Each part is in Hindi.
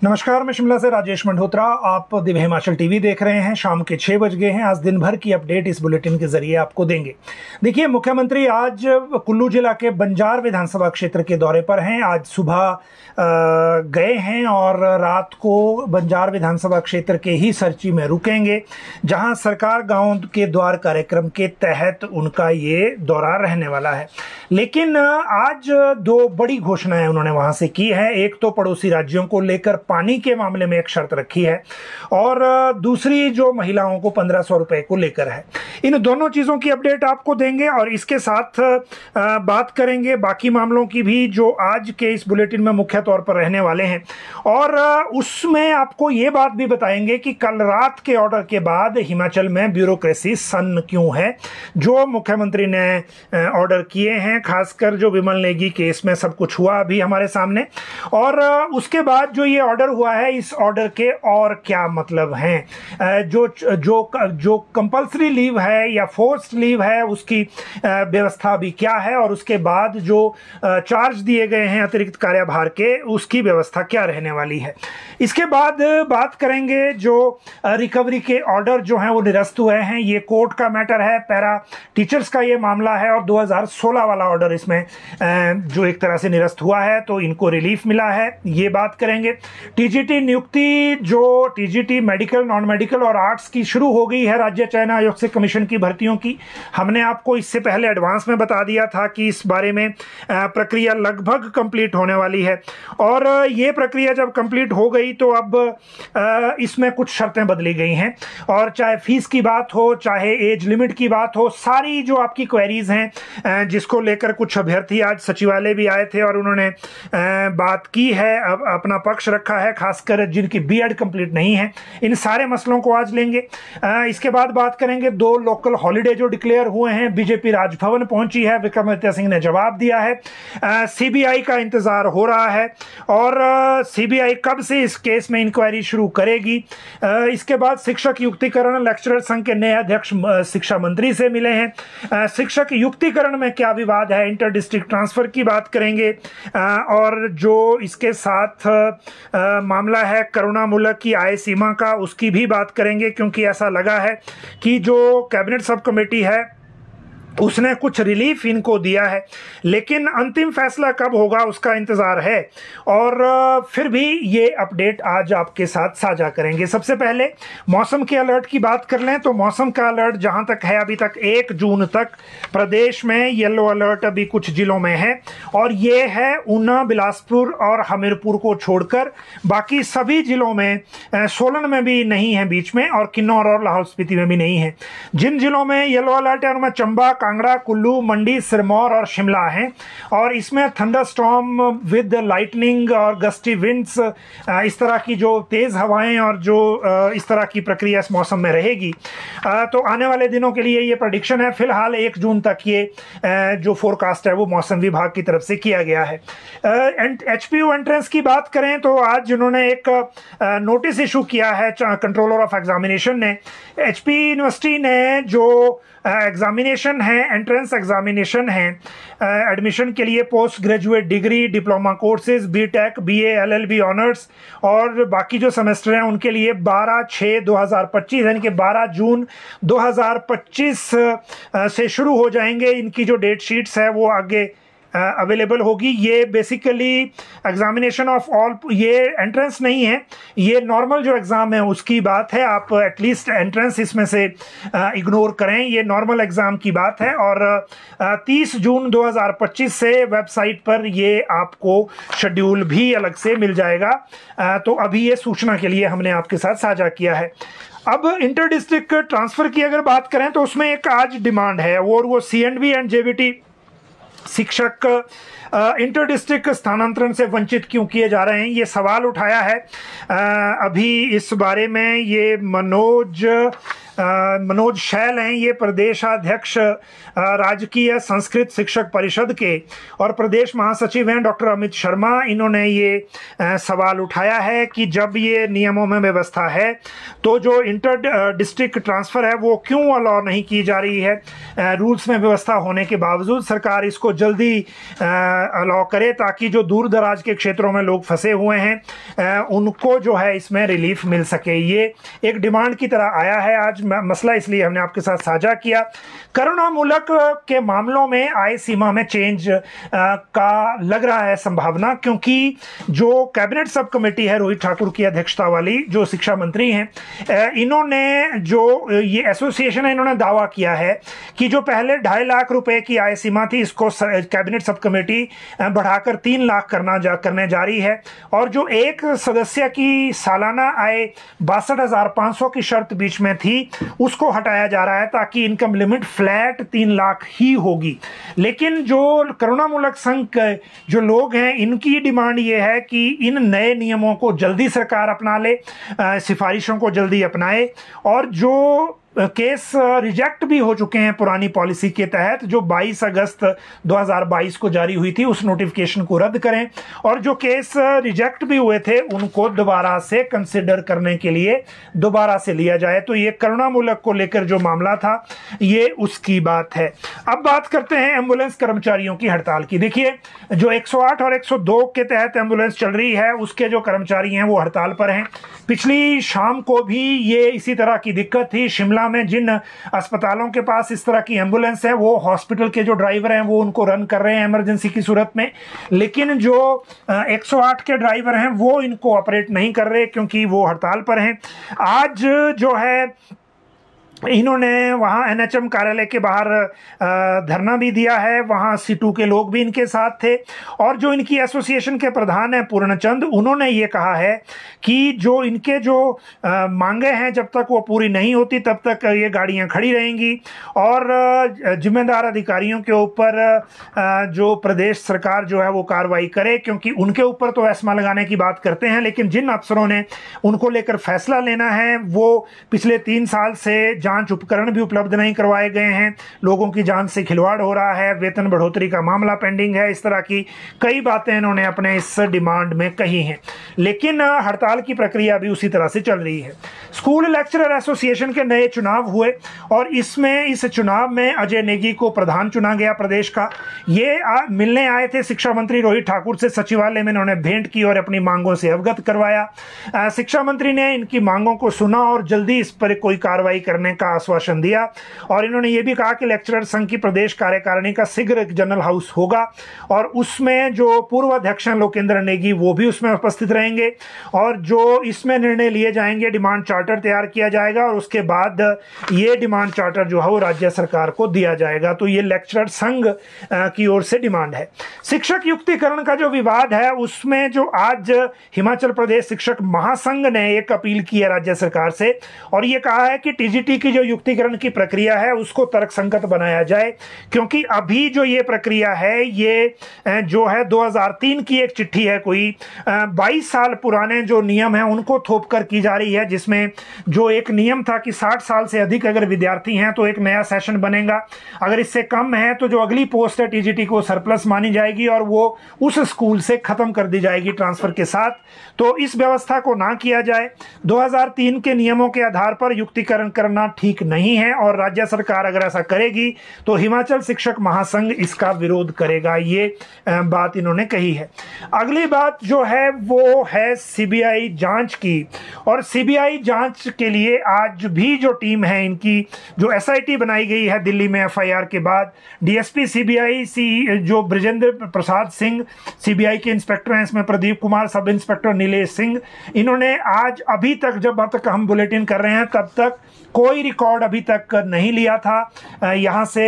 नमस्कार, मैं शिमला से राजेश मंडोत्रा। आप दिव्य हिमाचल टीवी देख रहे हैं। शाम के 6 बज गए हैं। आज दिन भर की अपडेट इस बुलेटिन के जरिए आपको देंगे। देखिए, मुख्यमंत्री आज कुल्लू जिला के बंजार विधानसभा क्षेत्र के दौरे पर हैं। आज सुबह गए हैं और रात को बंजार विधानसभा क्षेत्र के ही सरची में रुकेंगे, जहां सरकार गांव के द्वार कार्यक्रम के तहत उनका ये दौरा रहने वाला है। लेकिन आज दो बड़ी घोषणाएं उन्होंने वहां से की है। एक तो पड़ोसी राज्यों को लेकर पानी के मामले में एक शर्त रखी है और दूसरी जो महिलाओं को 1500 रुपए को लेकर है। इन दोनों चीजों की अपडेट आपको देंगे और इसके साथ बात करेंगे बाकी मामलों की भी, जो आज के इस बुलेटिन में मुख्य तौर पर रहने वाले हैं। और उसमें आपको ये बात भी बताएंगे कि कल रात के ऑर्डर के बाद हिमाचल में ब्यूरोक्रेसी सन्न क्यों है। जो मुख्यमंत्री ने ऑर्डर किए हैं, खासकर जो विमल नेगी केस में सब कुछ हुआ अभी हमारे सामने, और उसके बाद जो ये ऑर्डर हुआ है, इस ऑर्डर के और क्या मतलब हैं। जो कंपल्सरी लीव है या फोर्स्ड लीव है, उसकी व्यवस्था भी क्या है, और उसके बाद जो चार्ज दिए गए हैं अतिरिक्त कार्यभार के, उसकी व्यवस्था क्या रहने वाली है। इसके बाद बात करेंगे जो रिकवरी के ऑर्डर जो हैं वो निरस्त हुए हैं। ये कोर्ट का मैटर है, पैरा टीचर्स का ये मामला है, और 2016 वाला ऑर्डर इसमें जो एक तरह से निरस्त हुआ है, तो इनको रिलीफ मिला है, ये बात करेंगे। टीजीटी नियुक्ति, जो टीजीटी मेडिकल, नॉन मेडिकल और आर्ट्स की शुरू हो गई है राज्य चयन आयोग से कमीशन की भर्तियों की। हमने आपको इससे पहले एडवांस में बता दिया था कि इस बारे में प्रक्रिया लगभग कंप्लीट होने वाली है, और ये प्रक्रिया जब कंप्लीट हो गई तो अब इसमें कुछ शर्तें बदली गई हैं, और चाहे फीस की बात हो, चाहे एज लिमिट की बात हो, सारी जो आपकी क्वेरीज हैं जिसको लेकर कुछ अभ्यर्थी आज सचिवालय भी आए थे और उन्होंने बात की है, अपना पक्ष रखा है, खासकर जिनकी बीएड कंप्लीट नहीं है, इन सारे मसलों को आज लेंगे। इसके बाद बात करेंगे 2 लोकल हॉलिडे जो डिक्लेयर हुए हैं। बीजेपी राजभवन पहुंची है, विक्रमादित्य सिंह ने जवाब दिया है। सीबीआई का इंतजार हो रहा है, और सीबीआई कब से इस केस में इंक्वायरी शुरू करेगी। इसके बाद शिक्षक युक्तिकरण, लेक्चरर संघ के नए अध्यक्ष शिक्षा मंत्री से मिले हैं। शिक्षक युक्तिकरण में क्या विवाद है, इंटर डिस्ट्रिक्ट ट्रांसफर की बात करेंगे, और जो इसके साथ मामला है करुणामूलक की आय सीमा का, उसकी भी बात करेंगे, क्योंकि ऐसा लगा है कि जो कैबिनेट सब कमेटी है उसने कुछ रिलीफ इनको दिया है, लेकिन अंतिम फैसला कब होगा उसका इंतजार है। और फिर भी ये अपडेट आज आपके साथ साझा करेंगे। सबसे पहले मौसम के अलर्ट की बात कर लें तो मौसम का अलर्ट जहां तक है, अभी तक 1 जून तक प्रदेश में येलो अलर्ट अभी कुछ जिलों में है, और ये है ऊना, बिलासपुर और हमीरपुर को छोड़कर। बाकी सभी जिलों में, सोलन में भी नहीं है बीच में, और किन्नौर और लाहौल स्पीति में भी नहीं है। जिन जिलों में येलो अलर्ट है उनमें चंबा, कांगड़ा, कुल्लू, मंडी, सिरमौर और शिमला हैं, और इसमें थंडरस्टॉर्म विद लाइटनिंग और गस्टी विंड्स, इस तरह की जो तेज हवाएं और जो इस तरह की प्रक्रिया इस मौसम में रहेगी। तो आने वाले दिनों के लिए ये प्रेडिक्शन है। फिलहाल 1 जून तक ये जो फोरकास्ट है वो मौसम विभाग की तरफ से किया गया है। एचपीयू एंट्रेंस की बात करें तो आज जिन्होंने एक नोटिस इशू किया है कंट्रोलर ऑफ एग्जामिनेशन ने, एचपी यूनिवर्सिटी ने जो एग्जामिनेशन है, एंट्रेंस एग्जामिनेशन है एडमिशन के लिए post graduate degree, diploma courses, BTech, BA, LLB honours और बाकी जो सेमेस्टर हैं उनके लिए 12/6/2025 यानी कि 12 जून 2025 से शुरू हो जाएंगे। इनकी जो डेट शीट्स है वो आगे अवेलेबल होगी। ये बेसिकली एग्जामिनेशन ऑफ ऑल, ये एंट्रेंस नहीं है, ये नॉर्मल जो एग्ज़ाम है उसकी बात है। आप एटलीस्ट एंट्रेंस इसमें से इग्नोर करें, ये नॉर्मल एग्ज़ाम की बात है। और 30 जून 2025 से वेबसाइट पर ये आपको शेड्यूल भी अलग से मिल जाएगा। तो अभी ये सूचना के लिए हमने आपके साथ साझा किया है। अब इंटर डिस्ट्रिक्ट ट्रांसफ़र की अगर बात करें तो उसमें एक आज डिमांड है, और वो CNV एंड JVT शिक्षक इंटर डिस्ट्रिक्ट स्थानांतरण से वंचित क्यों किए जा रहे हैं, ये सवाल उठाया है। अभी इस बारे में ये मनोज मनोज शैल हैं, ये प्रदेशाध्यक्ष राजकीय संस्कृत शिक्षक परिषद के और प्रदेश महासचिव हैं डॉक्टर अमित शर्मा। इन्होंने ये सवाल उठाया है कि जब ये नियमों में व्यवस्था है तो जो इंटर डिस्ट्रिक्ट ट्रांसफ़र है वो क्यों अलाउ नहीं की जा रही है। रूल्स में व्यवस्था होने के बावजूद सरकार इसको जल्दी अलाउ करे ताकि जो दूर दराज के क्षेत्रों में लोग फंसे हुए हैं उनको जो है इसमें रिलीफ मिल सके। ये एक डिमांड की तरह आया है आज मसला, इसलिए हमने आपके साथ साझा किया। करुणामूलक के मामलों में आय सीमा में चेंज का लग रहा है संभावना, क्योंकि जो कैबिनेट सब कमेटी है रोहित ठाकुर की अध्यक्षता वाली, जो शिक्षा मंत्री हैं, इन्होंने जो ये एसोसिएशन है इन्होंने दावा किया है कि जो पहले 2.5 लाख रुपए की आय सीमा थी इसको कैबिनेट सब कमेटी बढ़ाकर 3 लाख करने जा रही है, और जो एक सदस्य की सालाना आय 62,500 की शर्त बीच में थी उसको हटाया जा रहा है ताकि इनकम लिमिट फ्लैट 3 लाख ही होगी। लेकिन जो करुणामूलक संघ के जो लोग हैं इनकी डिमांड ये है कि इन नए नियमों को जल्दी सरकार अपना ले, सिफारिशों को जल्दी अपनाए, और जो केस रिजेक्ट भी हो चुके हैं पुरानी पॉलिसी के तहत जो 22 अगस्त 2022 को जारी हुई थी उस नोटिफिकेशन को रद्द करें, और जो केस रिजेक्ट भी हुए थे उनको दोबारा से कंसिडर करने के लिए दोबारा से लिया जाए। तो ये करुणामूलक को लेकर जो मामला था ये उसकी बात है। अब बात करते हैं एम्बुलेंस कर्मचारियों की हड़ताल की। देखिए, जो 108 और 102 के तहत एम्बुलेंस चल रही है उसके जो कर्मचारी हैं वो हड़ताल पर हैं। पिछली शाम को भी ये इसी तरह की दिक्कत थी। शिमला में जिन अस्पतालों के पास इस तरह की एम्बुलेंस है वो हॉस्पिटल के जो ड्राइवर हैं वो उनको रन कर रहे हैं इमरजेंसी की सूरत में, लेकिन जो 108 के ड्राइवर हैं वो इनको ऑपरेट नहीं कर रहे क्योंकि वो हड़ताल पर हैं। आज जो है इन्होंने वहाँ एनएचएम कार्यालय के बाहर धरना भी दिया है, वहाँ सीटू के लोग भी इनके साथ थे, और जो इनकी एसोसिएशन के प्रधान हैं पूर्णचंद, उन्होंने ये कहा है कि जो इनके जो मांगे हैं जब तक वो पूरी नहीं होती तब तक ये गाड़ियाँ खड़ी रहेंगी, और जिम्मेदार अधिकारियों के ऊपर जो प्रदेश सरकार जो है वो कार्रवाई करे, क्योंकि उनके ऊपर तो एस्मा लगाने की बात करते हैं लेकिन जिन अफसरों ने उनको लेकर फैसला लेना है वो पिछले 3 साल से जांच उपकरण भी उपलब्ध नहीं करवाए गए हैं, लोगों की जान से खिलवाड़ हो रहा है, वेतन बढ़ोतरी का मामला पेंडिंग है, इस तरह की कई बातें इन्होंने अपने इस डिमांड में कही हैं। लेकिन हड़ताल की प्रक्रिया भी उसी तरह से चल रही है। स्कूल लेक्चरर एसोसिएशन के नए चुनाव हुए और इस चुनाव में अजय नेगी को प्रधान चुना गया प्रदेश का। ये मिलने आए थे शिक्षा मंत्री रोहित ठाकुर से, सचिवालय में इन्होंने भेंट की और अपनी मांगों से अवगत करवाया। शिक्षा मंत्री ने इनकी मांगों को सुना और जल्दी इस पर कोई कार्रवाई करने का आश्वासन दिया, और इन्होंने ये भी कहा कि लेक्चरर संघ की प्रदेश कार्यकारिणी का शीघ्र एक जनरल हाउस होगा और उसमें जो पूर्व अध्यक्ष हैं लोकेंद्र नेगी वो भी उसमें उपस्थित रहेंगे, और जो इसमें निर्णय लिए जाएंगे डिमांड चार्टर तैयार किया जाएगा और उसके बाद ये डिमांड चार्टर जो है वो राज्य सरकार को दिया जाएगा। तो ये लेक्चरर संघ की ओर से डिमांड है। शिक्षक युक्तिकरण का जो विवाद है उसमें जो आज हिमाचल प्रदेश शिक्षक महासंघ ने एक अपील की है राज्य सरकार से, और ये कहा है कि टीजीटी की जो युक्तिकरण की प्रक्रिया है उसको तर्कसंगत बनाया जाए, क्योंकि अभी जो ये प्रक्रिया है ये जो है 2003 की एक चिट्ठी है, कोई 22 साल पुराने जो नियम हैं उनको थोप कर की जा रही है, जिसमें जो एक नियम था कि 60 साल से अधिक अगर विद्यार्थी हैं तो एक नया सेशन बनेगा, अगर इससे कम है तो जो अगली पोस्ट है टीजीटी को सरप्लस मानी जाएगी और वो उस स्कूल से खत्म कर दी जाएगी ट्रांसफर के साथ। तो इस व्यवस्था को ना किया जाए। 2003 के नियमों के आधार पर युक्तिकरण करना ठीक नहीं है, और राज्य सरकार अगर ऐसा करेगी तो हिमाचल शिक्षक महासंघ इसका विरोध करेगा, ये बात इन्होंने कही है। अगली बात जो है वो है सीबीआई जांच की, और सीबीआई जांच के लिए आज भी जो टीम है इनकी जो एसआईटी बनाई गई है दिल्ली में एफआईआर के बाद, डीएसपी सीबीआई जो ब्रिजेंद्र प्रसाद सिंह सीबीआई के इंस्पेक्टर हैं, इसमें प्रदीप कुमार सब इंस्पेक्टर नीलेश सिंह, इन्होंने आज अभी तक जब तक हम बुलेटिन कर रहे हैं तब तक कोई रिकॉर्ड अभी तक नहीं लिया था यहाँ से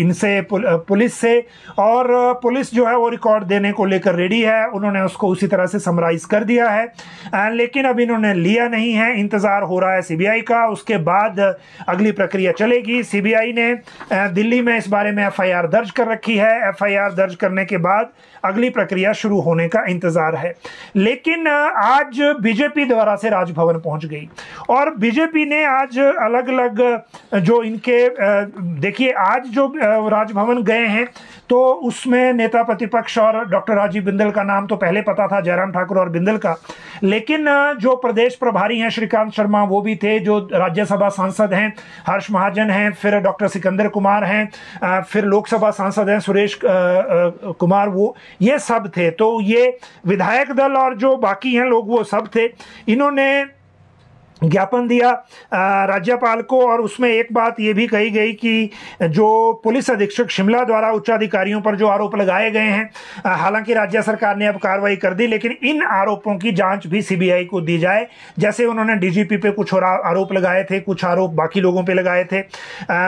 इनसे पुलिस से, और पुलिस जो है वो रिकॉर्ड देने को लेकर रेडी है, उन्होंने उसको उसी तरह से समराइज कर दिया है, लेकिन अब इन्होंने लिया नहीं है। इंतज़ार हो रहा है सीबीआई का, उसके बाद अगली प्रक्रिया चलेगी। सीबीआई ने दिल्ली में इस बारे में एफआईआर दर्ज कर रखी है, एफआईआर दर्ज करने के बाद अगली प्रक्रिया शुरू होने का इंतजार है। लेकिन आज बीजेपी द्वारा से राजभवन पहुंच गई, और बीजेपी ने आज अलग अलग जो इनके देखिए आज जो राजभवन गए हैं तो उसमें नेता प्रतिपक्ष और डॉक्टर राजीव बिंदल का नाम तो पहले पता था, जयराम ठाकुर और बिंदल का, लेकिन जो प्रदेश प्रभारी हैं श्रीकांत शर्मा वो भी थे, जो राज्यसभा सांसद हैं हर्ष महाजन हैं, फिर डॉक्टर सिकंदर कुमार हैं, फिर लोकसभा सांसद हैं सुरेश कुमार, वो ये सब थे। तो ये विधायक दल और जो बाकी हैं लोग वो सब थे। इन्होंने ज्ञापन दिया राज्यपाल को और उसमें एक बात ये भी कही गई कि जो पुलिस अधीक्षक शिमला द्वारा उच्चाधिकारियों पर जो आरोप लगाए गए हैं, हालांकि राज्य सरकार ने अब कार्रवाई कर दी, लेकिन इन आरोपों की जांच भी सीबीआई को दी जाए। जैसे उन्होंने डीजीपी पे कुछ और आरोप लगाए थे, कुछ आरोप बाकी लोगों पे लगाए थे,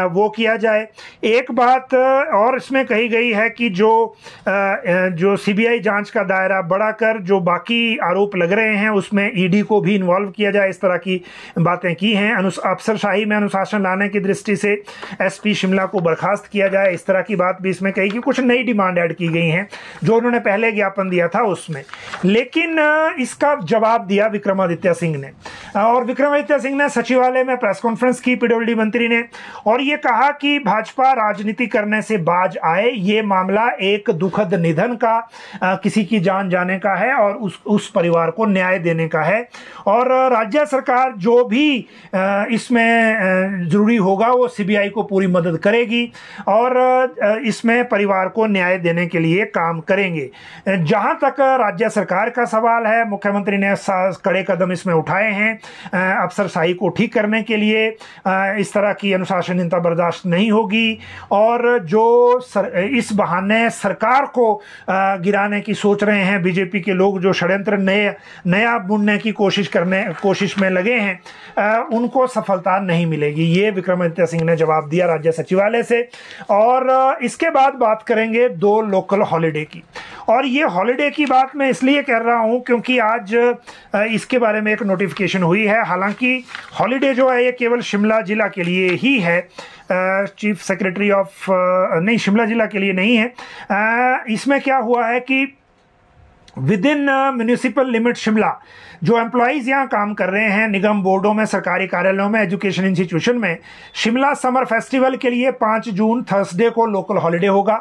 वो किया जाए। एक बात और इसमें कही गई है कि जो सीबीआई जांच का दायरा बढ़ाकर जो बाकी आरोप लग रहे हैं उसमें ईडी को भी इन्वॉल्व किया जाए, इस तरह की बातें की हैं। अफसरशाही में अनुशासन लाने की दृष्टि से एसपी शिमला को बर्खास्त किया जाए, इस तरह की बात भी इसमें कही कि कुछ नई डिमांड ऐड की गई हैं जो उन्होंने पहले ज्ञापन दिया था उसमें। लेकिन इसका जवाब दिया विक्रमादित्य सिंह ने, और विक्रमादित्य सिंह ने सचिवालय में प्रेस कॉन्फ्रेंस की, पीडब्ल्यूडी मंत्री ने, और ये कहा कि भाजपा राजनीति करने से बाज आए, ये मामला एक दुखद निधन का, किसी की जान जाने का है और उस परिवार को न्याय देने का है, और राज्य सरकार जो भी इसमें जरूरी होगा वो सीबीआई को पूरी मदद करेगी और इसमें परिवार को न्याय देने के लिए काम करेंगे। जहां तक राज्य सरकार का सवाल है, मुख्यमंत्री ने कड़े कदम इसमें उठाए हैं अफसरशाही को ठीक करने के लिए। इस तरह की अनुशासनहीनता बर्दाश्त नहीं होगी, और जो इस बहाने सरकार को गिराने की सोच रहे हैं बीजेपी के लोग, जो षड्यंत्र नया बुनने की कोशिश में लगे हैं, उनको सफलता नहीं मिलेगी। ये विक्रमादित्य सिंह ने जवाब दिया राज्य सचिवालय से। और इसके बाद बात करेंगे 2 लोकल हॉलिडे की, और ये हॉलिडे की बात मैं इसलिए कर रहा हूं क्योंकि आज इसके बारे में एक नोटिफिकेशन हुई है। हालांकि हॉलिडे जो है ये केवल शिमला जिला के लिए ही है, चीफ सेक्रेटरी ऑफ नहीं, शिमला जिला के लिए नहीं है। इसमें क्या हुआ है कि with in municipal limit Shimla जो एम्प्लॉइज़ यहाँ काम कर रहे हैं निगम बोर्डों में, सरकारी कार्यालयों में, एजुकेशन इंस्टीट्यूशन में, शिमला समर फेस्टिवल के लिए 5 जून थर्सडे को लोकल हॉलिडे होगा,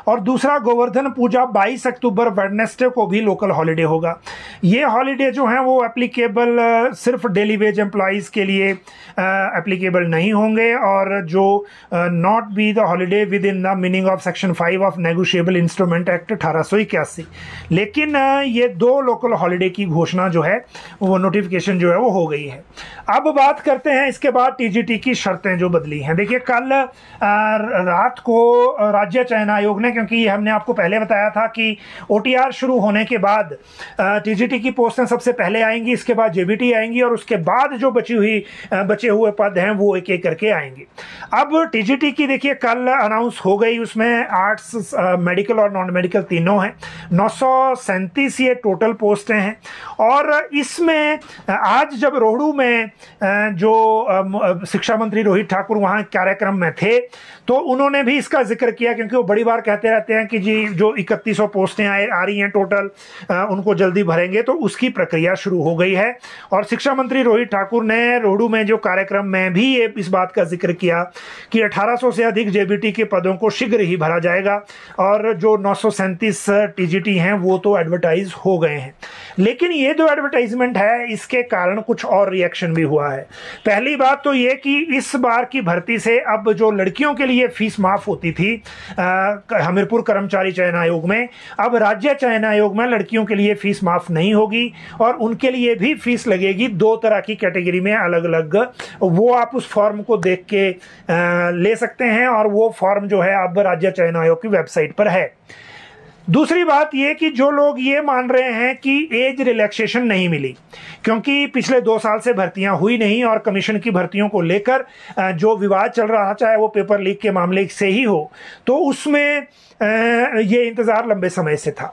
और दूसरा गोवर्धन पूजा 22 अक्टूबर वेडनेसडे को भी लोकल हॉलिडे होगा। ये हॉलिडे जो हैं वो एप्लीकेबल सिर्फ डेली वेज एम्प्लॉइज़ के लिए एप्लीकेबल नहीं होंगे, और जो not be the holiday with in the meaning of section 5 of negotiable instrument act 1881। लेकिन ये 2 लोकल हॉलिडे की घोषणा जो है वो नोटिफिकेशन जो है वो हो गई है। अब बात करते हैं इसके बाद टीजीटी की शर्तें जो बदली हैं। देखिए कल रात को राज्य चयन आयोग ने, क्योंकि ये हमने आपको पहले बताया था कि ओटीआर शुरू होने के बाद टीजीटी की पोस्टें सबसे पहले आएंगी, इसके बाद जेबीटी आएंगी, और उसके बाद जो बचे हुए पद हैं वो एक एक करके आएंगे। अब टीजीटी की देखिए कल अनाउंस हो गई, उसमें आर्ट्स, मेडिकल और नॉन मेडिकल तीनों हैं। 937 ये टोटल पोस्टें हैं, और इसमें आज जब रोहड़ू में जो शिक्षा मंत्री रोहित ठाकुर वहाँ कार्यक्रम में थे तो उन्होंने भी इसका जिक्र किया, क्योंकि वो बड़ी बार कहते रहते हैं कि जी जो 3100 पोस्टें आ रही हैं टोटल, उनको जल्दी भरेंगे, तो उसकी प्रक्रिया शुरू हो गई है। और शिक्षा मंत्री रोहित ठाकुर ने रोहड़ू में जो कार्यक्रम में भी इस बात का जिक्र किया कि 1800 से अधिक जेबीटी के पदों को शीघ्र ही भरा जाएगा, और जो 937 टीजीटी हैं वो तो एडवर्टाइज हो गए हैं। लेकिन ये जो एडवर्टाइजमेंट है इसके कारण कुछ और रिएक्शन भी हुआ है। पहली बात तो ये कि इस बार की भर्ती से अब जो लड़कियों के लिए फीस माफ होती थी हमीरपुर कर्मचारी चयन आयोग में, अब राज्य चयन आयोग में लड़कियों के लिए फीस माफ नहीं होगी, और उनके लिए भी फीस लगेगी 2 तरह की कैटेगरी में अलग अलग। वो आप उस फॉर्म को देख के ले सकते हैं, और वो फॉर्म जो है अब राज्य चयन आयोग की वेबसाइट पर है। दूसरी बात ये कि जो लोग ये मान रहे हैं कि एज रिलैक्सेशन नहीं मिली, क्योंकि पिछले 2 साल से भर्तियां हुई नहीं, और कमीशन की भर्तियों को लेकर जो विवाद चल रहा था, चाहे वो पेपर लीक के मामले से ही हो, तो उसमें ये इंतज़ार लंबे समय से था।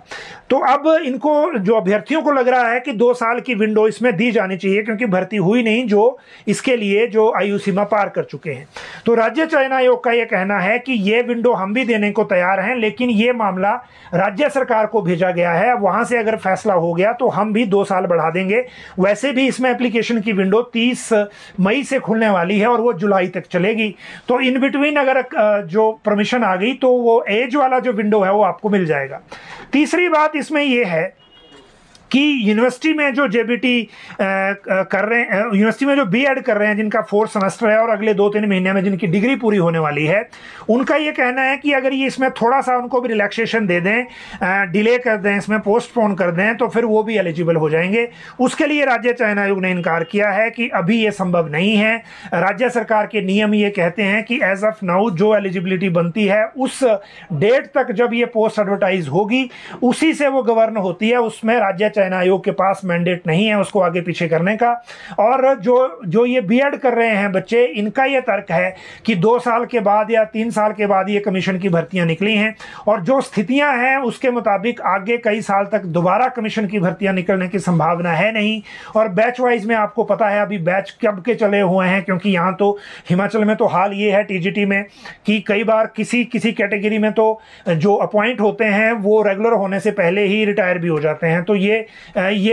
तो अब इनको, जो अभ्यर्थियों को लग रहा है कि 2 साल की विंडो इसमें दी जानी चाहिए, क्योंकि भर्ती हुई नहीं जो इसके लिए जो आयु सीमा पार कर चुके हैं। तो राज्य चयन आयोग का ये कहना है कि ये विंडो हम भी देने को तैयार हैं, लेकिन ये मामला राज्य सरकार को भेजा गया है। वहां से अगर फैसला हो गया तो हम भी 2 साल बढ़ा देंगे। वैसे भी इसमें एप्लीकेशन की विंडो 30 मई से खुलने वाली है और वो जुलाई तक चलेगी। तो इन बिटवीन अगर जो परमिशन आ गई तो वो एज वाला जो विंडो है वो आपको मिल जाएगा। तीसरी बात इसमें यह है कि यूनिवर्सिटी में जो जेबीटी कर रहे हैं, यूनिवर्सिटी में जो बीएड कर रहे हैं, जिनका 4 सेमेस्टर है और अगले 2-3 महीने में जिनकी डिग्री पूरी होने वाली है, उनका ये कहना है कि अगर ये इसमें थोड़ा सा उनको भी रिलैक्सेशन दे दें, डिले कर दें, इसमें पोस्टपोन कर दें, तो फिर वो भी एलिजिबल हो जाएंगे। उसके लिए राज्य चयन आयोग ने इनकार किया है कि अभी ये संभव नहीं है। राज्य सरकार के नियम ये कहते हैं कि एज ऑफ नाउ जो एलिजिबिलिटी बनती है उस डेट तक जब ये पोस्ट एडवर्टाइज होगी उसी से वो गवर्न होती है। उसमें राज्य चयन आयोग के पास मैंडेट नहीं है उसको आगे पीछे करने का। और जो ये बीएड कर रहे हैं बच्चे, इनका ये तर्क है कि 2 साल के बाद या 3 साल के बाद ये कमीशन की भर्तियां निकली हैं और जो स्थितियां हैं उसके मुताबिक आगे कई साल तक दोबारा कमीशन की भर्तियां निकलने की संभावना है नहीं। और बैच वाइज में आपको पता है अभी बैच कब के चले हुए हैं, क्योंकि यहाँ तो हिमाचल में तो हाल ये है टीजीटी में कि कई बार किसी कैटेगरी में तो जो अपॉइंट होते हैं वो रेगुलर होने से पहले ही रिटायर भी हो जाते हैं। तो ये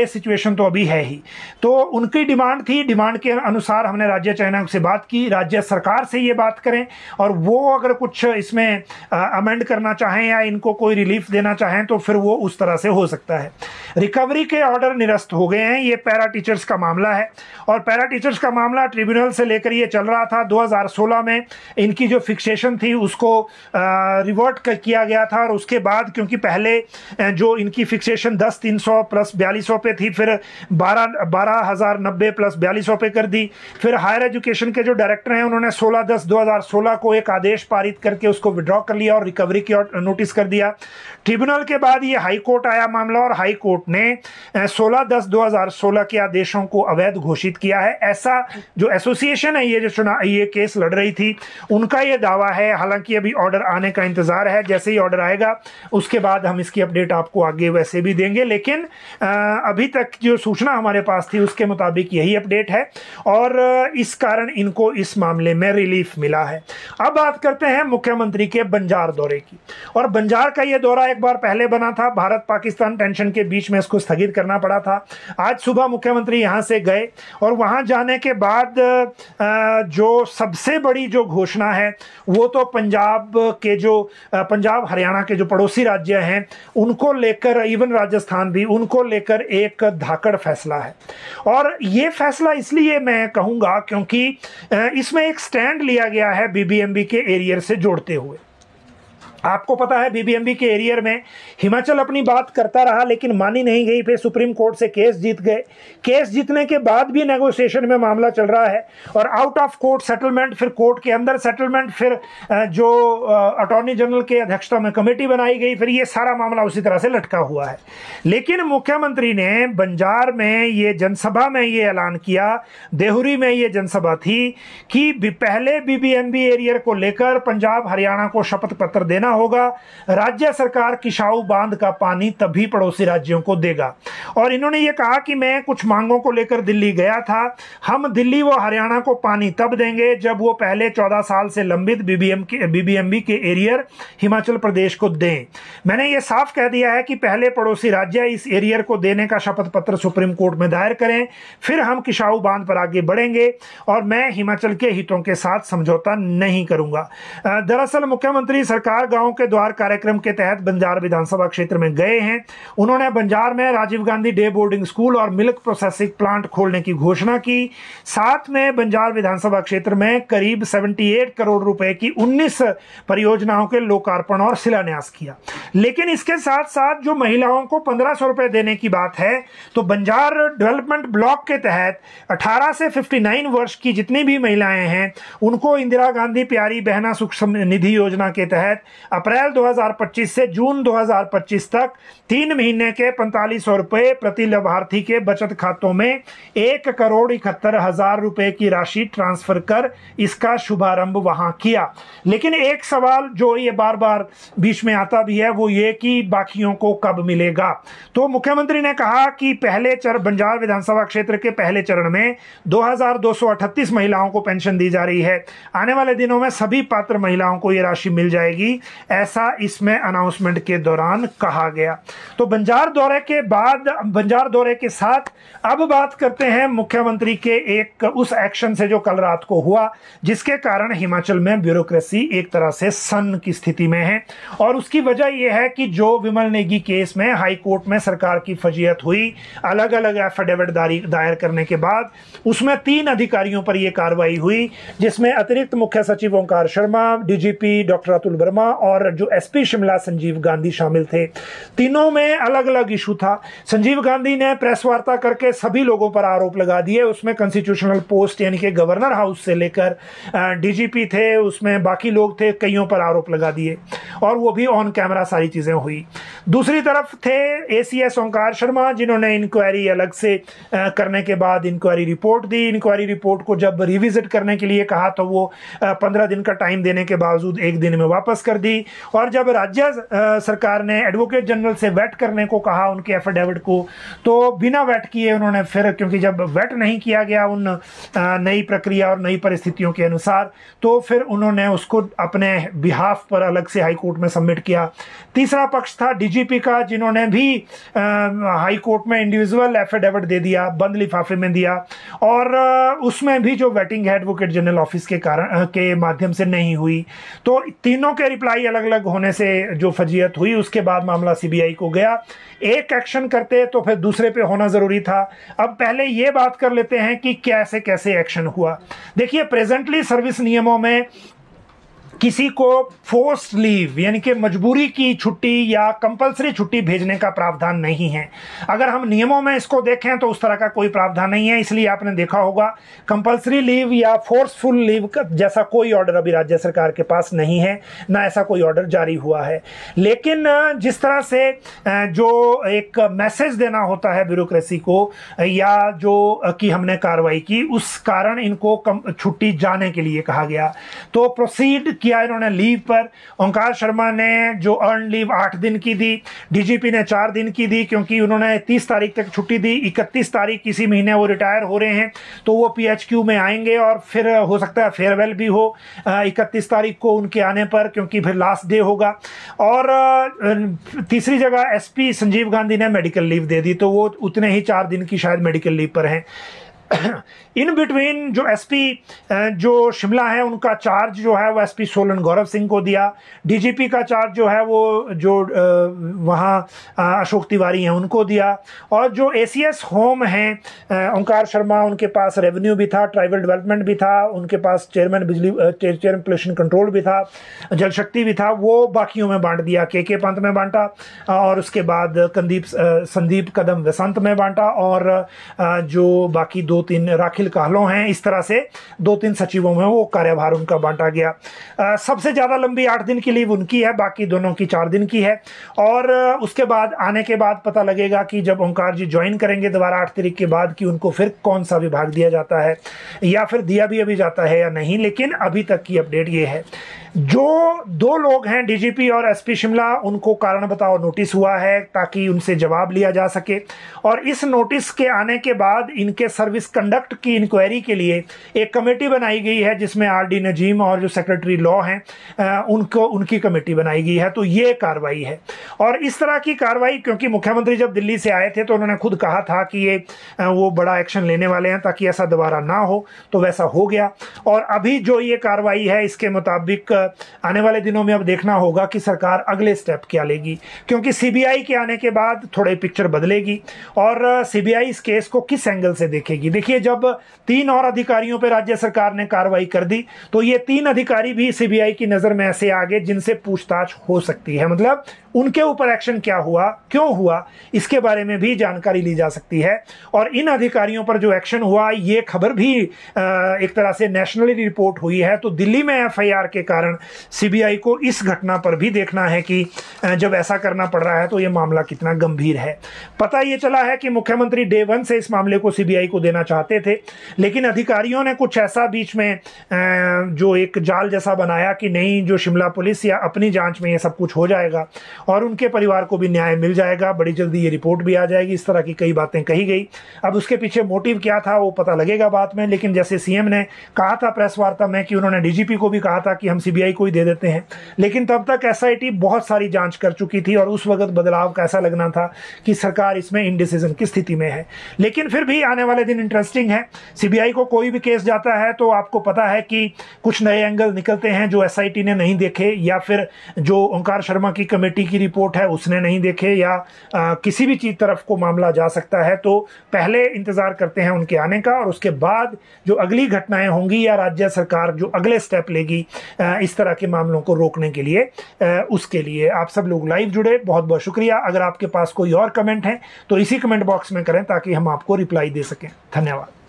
सिचुएशन तो अभी है ही। तो उनकी डिमांड थी, डिमांड के अनुसार हमने राज्य चयन आयोग से बात की, राज्य सरकार से ये बात करें और वो अगर कुछ इसमें अमेंड करना चाहें या इनको कोई रिलीफ देना चाहें तो फिर वो उस तरह से हो सकता है। रिकवरी के ऑर्डर निरस्त हो गए हैं। ये पैरा टीचर्स का मामला है और पैरा टीचर्स का मामला ट्रिब्यूनल से लेकर ये चल रहा था। 2016 में इनकी जो फिक्सेशन थी उसको रिवर्ट किया गया था और उसके बाद क्योंकि पहले जो इनकी फिक्सेशन 10,300 प्लस 4200 पे थी, फिर 12,090 प्लस 4200 पे कर दी। फिर हायर एजुकेशन के जो डायरेक्टर हैं उन्होंने 16/10/2016 को एक आदेश पारित करके उसको विड्रॉ कर लिया और रिकवरी की नोटिस कर दिया। ट्रिब्यूनल के बाद ये हाई कोर्ट आया मामला और हाई कोर्ट ने 16/10/2016 के आदेशों को अवैध घोषित किया है। ऐसा जो एसोसिएशन है ये केस लड़ रही थी उनका ये दावा है। हालांकि अभी ऑर्डर आने का इंतजार है, जैसे ही ऑर्डर आएगा उसके बाद हम इसकी अपडेट आपको आगे वैसे भी देंगे। लेकिन अभी तक जो सूचना हमारे पास थी उसके मुताबिक यही अपडेट है और इस कारण इनको इस मामले में रिलीफ मिला है। अब बात करते हैं मुख्यमंत्री के बंजार दौरे की। और बंजार का ये दौरा एक बार पहले बना था, भारत पाकिस्तान टेंशन के बीच में इसको स्थगित करना पड़ा था। आज सुबह मुख्यमंत्री यहां से गए और वहां जाने के बाद जो सबसे बड़ी जो घोषणा है वो तो पंजाब हरियाणा के जो पड़ोसी राज्य हैं उनको लेकर, इवन राजस्थान भी, उनको लेकर एक धाकड़ फैसला है। और ये फैसला इसलिए मैं कहूंगा क्योंकि इसमें एक स्टैंड लिया गया है बीबीएमबी के एरियर से जोड़ते हुए। आपको पता है बीबीएमबी के एरियर में हिमाचल अपनी बात करता रहा लेकिन मानी नहीं गई। फिर सुप्रीम कोर्ट से केस जीत गए। केस जीतने के बाद भी नेगोशिएशन में मामला चल रहा है और आउट ऑफ कोर्ट सेटलमेंट, फिर कोर्ट के अंदर सेटलमेंट, फिर जो अटॉर्नी जनरल के अध्यक्षता में कमेटी बनाई गई, फिर ये सारा मामला उसी तरह से लटका हुआ है। लेकिन मुख्यमंत्री ने बंजार में ये जनसभा में ये ऐलान किया, देहुरी में ये जनसभा थी कि पहले बीबीएमबी एरियर को लेकर पंजाब हरियाणा को शपथ पत्र देना होगा। राज्य सरकार किशाऊ बांध का पानी तभी पड़ोसी राज्यों को देगा। और इन्होंने ये कहा कि मैं कुछ मांगों को लेकर दिल्ली गया था, हम दिल्ली व हरियाणा को पानी तब देंगे जब वो पहले 14 साल से लंबित बीबीएमबी के एरियर हिमाचल प्रदेश को दें। मैंने ये साफ कह दिया है कि पहले पड़ोसी राज्य इस एरियर को देने का शपथ पत्र सुप्रीम कोर्ट में दायर करें, फिर हम किशाऊ बांध पर आगे बढ़ेंगे और मैं हिमाचल के हितों के साथ समझौता नहीं करूंगा। दरअसल मुख्यमंत्री सरकार गांव के द्वार कार्यक्रम के तहत बंजार विधानसभा क्षेत्र में गए हैं। उन्होंने बंजार में Rajiv Gandhi day boarding school और मिल्क प्रोसेसिंग प्लांट खोलने की घोषणा की। साथ में बंजार विधानसभा क्षेत्र में करीब 78 करोड़ रुपए की 19 परियोजनाओं के लोकार्पण और शिलान्यास किया। लेकिन इसके साथ साथ जो महिलाओं को 1500 रुपए देने की बात है, तो बंजार डेवलपमेंट ब्लॉक के तहत 18 से 59 वर्ष की जितनी भी महिलाएं हैं उनको इंदिरा गांधी प्यारी बहना सुख निधि योजना के तहत अप्रैल 2025 से जून 2025 तक 3 महीने के 4500 रुपए प्रति लाभार्थी के बचत खातों में 1,71,00,000 रुपए की राशि ट्रांसफर कर इसका शुभारंभ वहां किया। लेकिन एक सवाल जो ये बार बार बीच में आता भी है वो ये कि बाकियों को कब मिलेगा। तो मुख्यमंत्री ने कहा कि बंजार विधानसभा क्षेत्र के पहले चरण में 2238 महिलाओं को पेंशन दी जा रही है। आने वाले दिनों में सभी पात्र महिलाओं को ये राशि मिल जाएगी। ऐसा इसमें अनाउंसमेंट के दौरान कहा गया। तो बंजार दौरे के साथ अब बात करते हैं मुख्यमंत्री के एक उस एक्शन से जो कल रात को हुआ, जिसके कारण हिमाचल में ब्यूरोक्रेसी एक तरह से सन्न की स्थिति में है। और उसकी वजह यह है कि जो विमल नेगी केस में हाई कोर्ट में सरकार की फजीहत हुई, अलग अलग एफिडेविट दायर करने के बाद उसमें 3 अधिकारियों पर यह कार्रवाई हुई, जिसमें अतिरिक्त मुख्य सचिव ओंकार शर्मा, डीजीपी डॉक्टर अतुल वर्मा और जो एसपी शिमला संजीव गांधी शामिल थे। तीनों में अलग अलग इशू था। संजीव गांधी ने प्रेस वार्ता करके सभी लोगों पर आरोप लगा दिए। उसमें कॉन्स्टिट्यूशनल पोस्ट यानी कि गवर्नर हाउस से लेकर डीजीपी थे, उसमें बाकी लोग थे, कईयों पर आरोप लगा दिए और वो भी ऑन कैमरा सारी चीजें हुई। दूसरी तरफ थे एसीएस ओंकार शर्मा, जिन्होंने इंक्वायरी अलग से करने के बाद इंक्वायरी रिपोर्ट दी। इंक्वायरी रिपोर्ट को जब रिविजिट करने के लिए कहा तो वो 15 दिन का टाइम देने के बावजूद 1 दिन में वापस कर दी। और जब राज्य सरकार ने एडवोकेट जनरल से वेट करने को कहा उनके एफिडेविट को, तो बिना वेट किए उन्होंने फिर, क्योंकि जब वेट नहीं किया गया उन नई प्रक्रिया और नई परिस्थितियों के अनुसार, तो फिर उन्होंने उसको अपने बिहाफ पर अलग से हाई कोर्ट में सबमिट किया। तीसरा पक्ष था डीजीपी का, जिन्होंने भी हाई कोर्ट में इंडिविजुअल एफिडेविट दे दिया, बंद लिफाफे में दिया, और उसमें भी जो वेटिंग है एडवोकेट जनरल ऑफिस के माध्यम से नहीं हुई। तो तीनों के रिप्लाई अलग अलग होने से जो फजीयत हुई, उसके बाद मामला सीबीआई को गया। एक एक्शन करते तो फिर दूसरे पे होना जरूरी था। अब पहले ये बात कर लेते हैं कि कैसे कैसे एक्शन हुआ। देखिए, प्रेजेंटली सर्विस नियमों में किसी को फोर्स्ड लीव यानी कि मजबूरी की छुट्टी या कंपलसरी छुट्टी भेजने का प्रावधान नहीं है। अगर हम नियमों में इसको देखें तो उस तरह का कोई प्रावधान नहीं है। इसलिए आपने देखा होगा कंपलसरी लीव या फोर्सफुल लीव जैसा कोई ऑर्डर अभी राज्य सरकार के पास नहीं है, ना ऐसा कोई ऑर्डर जारी हुआ है। लेकिन जिस तरह से जो एक मैसेज देना होता है ब्यूरोक्रेसी को, या जो कि हमने कार्रवाई की, उस कारण इनको छुट्टी जाने के लिए कहा गया। तो प्रोसीड किया इन्होंने लीव पर। ओंकार शर्मा ने जो अर्न लीव 8 दिन की दी, डीजीपी ने 4 दिन की दी, क्योंकि उन्होंने 30 तारीख तक छुट्टी दी। 31 तारीख इसी महीने वो रिटायर हो रहे हैं, तो वो पीएचक्यू में आएंगे और फिर हो सकता है फेयरवेल भी हो 31 तारीख को उनके आने पर, क्योंकि फिर लास्ट डे होगा। और तीसरी जगह एसपी संजीव गांधी ने मेडिकल लीव दे दी, तो वो उतने ही 4 दिन की शायद मेडिकल लीव पर हैं। इन बिटवीन जो एसपी जो शिमला है, उनका चार्ज जो है वो एसपी सोलन गौरव सिंह को दिया। डीजीपी का चार्ज जो है वो जो वहाँ अशोक तिवारी हैं उनको दिया। और जो एसीएस होम हैं ओंकार शर्मा, उनके पास रेवेन्यू भी था, ट्राइबल डेवलपमेंट भी था, उनके पास चेयरमैन पोल्यूशन कंट्रोल भी था, जल शक्ति भी था, वो बाकियों में बांट दिया। के पंत में बांटा, और उसके बाद संदीप कदम वसंत में बांटा, और जो बाकी 2-3 राखिल काहलों हैं, इस तरह से 2-3 सचिवों में वो कार्यभार उनका बांटा गया। सबसे ज्यादा लंबी 8 दिन की लीव उनकी है, बाकी दोनों की 4 दिन की है। और उसके बाद आने के बाद पता लगेगा कि जब ओंकार जी ज्वाइन करेंगे दोबारा 8 तारीख के बाद, कि उनको फिर कौन सा विभाग दिया जाता है, या फिर दिया भी अभी जाता है या नहीं। लेकिन अभी तक की अपडेट ये है। जो 2 लोग हैं डीजीपी और एसपी शिमला, उनको कारण बताओ नोटिस हुआ है ताकि उनसे जवाब लिया जा सके। और इस नोटिस के आने के बाद इनके सर्विस कंडक्ट की इंक्वायरी के लिए एक कमेटी बनाई गई है, जिसमें आरडी नजीम और जो सेक्रेटरी लॉ हैं उनकी कमेटी बनाई गई है। तो ये कार्रवाई है। और इस तरह की कार्रवाई, क्योंकि मुख्यमंत्री जब दिल्ली से आए थे तो उन्होंने खुद कहा था कि ये वो बड़ा एक्शन लेने वाले हैं ताकि ऐसा दोबारा ना हो, तो वैसा हो गया। और अभी जो ये कार्रवाई है, इसके मुताबिक आने वाले दिनों में अब देखना होगा कि सरकार अगले स्टेप क्या लेगी, क्योंकि सीबीआई के आने के बाद थोड़ी पिक्चर बदलेगी और सीबीआई इस केस को किस एंगल से देखेगी। देखिए, जब 3 और अधिकारियों पर राज्य सरकार ने कार्रवाई कर दी, तो ये 3 अधिकारी भी सीबीआई की नजर में ऐसे आ गए जिनसे पूछताछ हो सकती है। मतलब उनके ऊपर एक्शन क्या हुआ, क्यों हुआ, इसके बारे में भी जानकारी ली जा सकती है। और इन अधिकारियों पर जो एक्शन हुआ, ये खबर भी एक तरह से नेशनली रिपोर्ट हुई है। तो दिल्ली में एफआईआर के कारण सीबीआई को इस घटना पर भी देखना है कि जब ऐसा करना पड़ रहा है तो ये मामला कितना गंभीर है। पता ये चला है कि मुख्यमंत्री डे 1 से इस मामले को सीबीआई को देना चाहते थे, लेकिन अधिकारियों ने कुछ ऐसा बीच में जो एक जाल जैसा बनाया कि नहीं, जो शिमला पुलिस या अपनी जांच में ये सब कुछ हो जाएगा और उनके परिवार को भी न्याय मिल जाएगा, बड़ी जल्दी ये रिपोर्ट भी आ जाएगी। इस तरह की कई बातें कही गई। अब उसके पीछे मोटिव क्या था वो पता लगेगा बाद में, लेकिन जैसे सीएम ने कहा था प्रेस वार्ता में कि उन्होंने डीजीपी को भी कहा था कि हम सीबीआई को ही दे देते हैं, लेकिन तब तक एसआईटी बहुत सारी जांच कर चुकी थी और उस वक्त बदलाव का ऐसा लगना था कि सरकार इसमें इनडिसीजन की स्थिति में है। लेकिन फिर भी आने वाले दिन इंटरेस्टिंग है। सीबीआई को कोई भी केस जाता है तो आपको पता है कि कुछ नए एंगल निकलते हैं जो एसआईटी ने नहीं देखे, या फिर जो ओंकार शर्मा की कमेटी की रिपोर्ट है उसने नहीं देखे, या किसी भी चीज तरफ को मामला जा सकता है। तो पहले इंतजार करते हैं उनके आने का, और उसके बाद जो अगली घटनाएं होंगी या राज्य सरकार जो अगले स्टेप लेगी इस तरह के मामलों को रोकने के लिए, उसके लिए आप सब लोग लाइव जुड़े, बहुत बहुत शुक्रिया। अगर आपके पास कोई और कमेंट है तो इसी कमेंट बॉक्स में करें ताकि हम आपको रिप्लाई दे सकें। धन्यवाद।